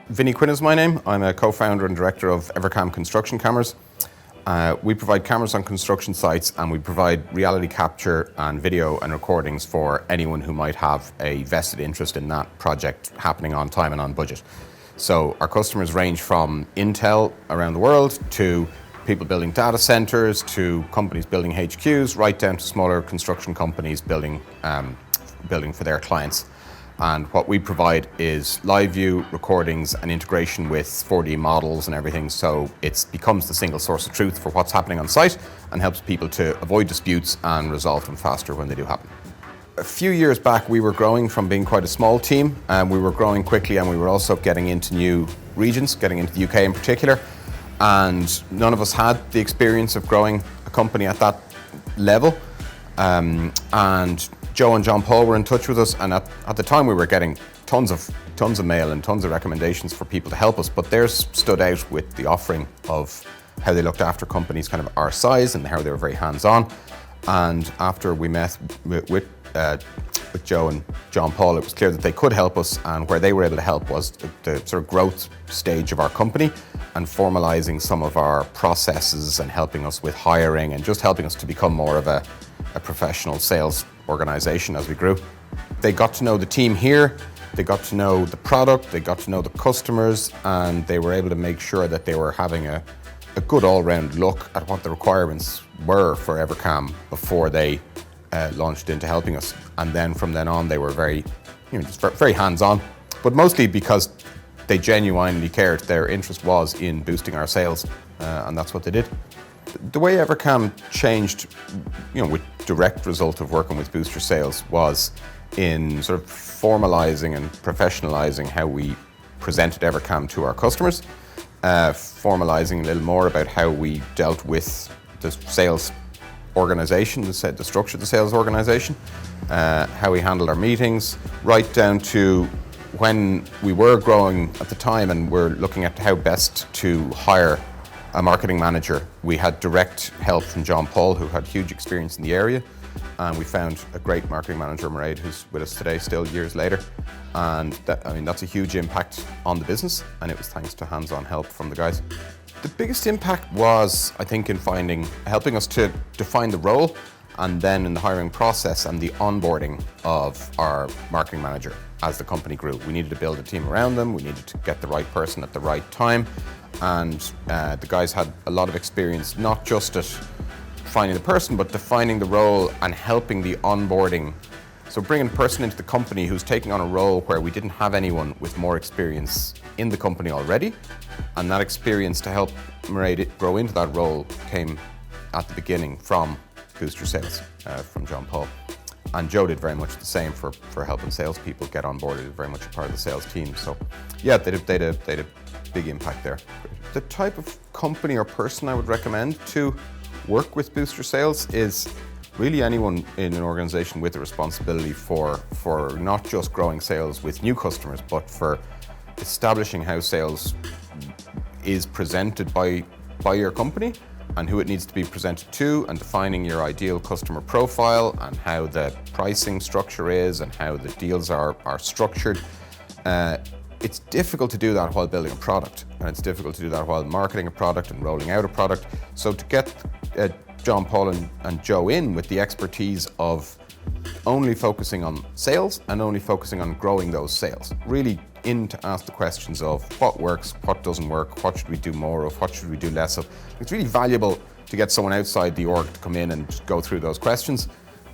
Vinny Quinn is my name. I'm a co-founder and director of Evercam construction cameras. We provide cameras on construction sites, and we provide reality capture and video and recordings for anyone who might have a vested interest in that project happening on time and on budget. So our customers range from Intel around the world to people building data centers, to companies building HQs, right down to smaller construction companies building for their clients. And what we provide is live view recordings and integration with 4D models and everything, so it becomes the single source of truth for what's happening on site and helps people to avoid disputes and resolve them faster when they do happen. A few years back, we were growing from being quite a small team, and we were growing quickly, and we were also getting into new regions, getting into the UK in particular, and none of us had the experience of growing a company at that level. And Joe and John Paul were in touch with us, and at the time we were getting tons of mail and tons of recommendations for people to help us, but theirs stood out with the offering of how they looked after companies kind of our size and how they were very hands-on. And after we met with Joe and John Paul, it was clear that they could help us, and where they were able to help was the sort of growth stage of our company and formalizing some of our processes and helping us with hiring and just helping us to become more of a professional sales organization as we grew. They got to know the team here, they got to know the product, they got to know the customers, and they were able to make sure that they were having a good all-round look at what the requirements were for Evercam before they launched into helping us. And then from then on, they were very hands-on, but mostly because they genuinely cared. Their interest was in boosting our sales, and that's what they did. The way Evercam changed, with direct result of working with Booster Sales, was in sort of formalizing and professionalizing how we presented Evercam to our customers, formalizing a little more about how we dealt with the sales organization, the structure of the sales organization, how we handled our meetings, right down to when we were growing at the time and we're looking at how best to hire a marketing manager. We had direct help from John Paul, who had huge experience in the area, and we found a great marketing manager, Mairead, who's with us today still years later. And that's a huge impact on the business, and it was thanks to hands-on help from the guys. The biggest impact was, I think, in helping us to define the role, and then in the hiring process and the onboarding of our marketing manager as the company grew. We needed to build a team around them, we needed to get the right person at the right time, and the guys had a lot of experience, not just at finding the person, but defining the role and helping the onboarding. So bringing a person into the company who's taking on a role where we didn't have anyone with more experience in the company already, and that experience to help Mairead grow into that role came at the beginning from Booster Sales, from John Paul. And Joe did very much the same for helping salespeople get on board. He was very much a part of the sales team. So yeah, they had a big impact there. The type of company or person I would recommend to work with Booster Sales is really anyone in an organization with a responsibility for not just growing sales with new customers, but for establishing how sales is presented by your company and who it needs to be presented to, and defining your ideal customer profile and how the pricing structure is and how the deals are structured. It's difficult to do that while building a product, and it's difficult to do that while marketing a product and rolling out a product. So to get John Paul and Joe in with the expertise of only focusing on sales and only focusing on growing those sales, really in to ask the questions of what works, what doesn't work, what should we do more of, what should we do less of. It's really valuable to get someone outside the org to come in and just go through those questions.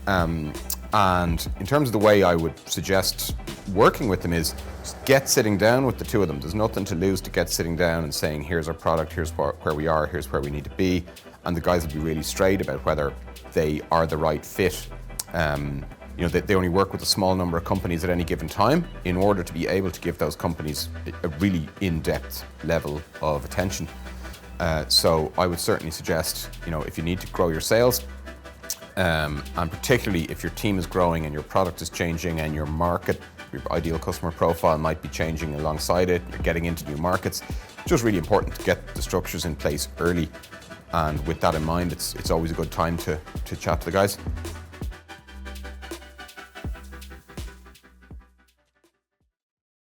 And in terms of the way I would suggest working with them is just get sitting down with the two of them. There's nothing to lose to get sitting down and saying, here's our product, here's where we are, here's where we need to be. And the guys will be really straight about whether they are the right fit. They only work with a small number of companies at any given time in order to be able to give those companies a really in-depth level of attention. So I would certainly suggest, if you need to grow your sales, and particularly if your team is growing and your product is changing and your market, your ideal customer profile might be changing alongside it, you're getting into new markets, it's just really important to get the structures in place early. And with that in mind, it's always a good time to chat to the guys.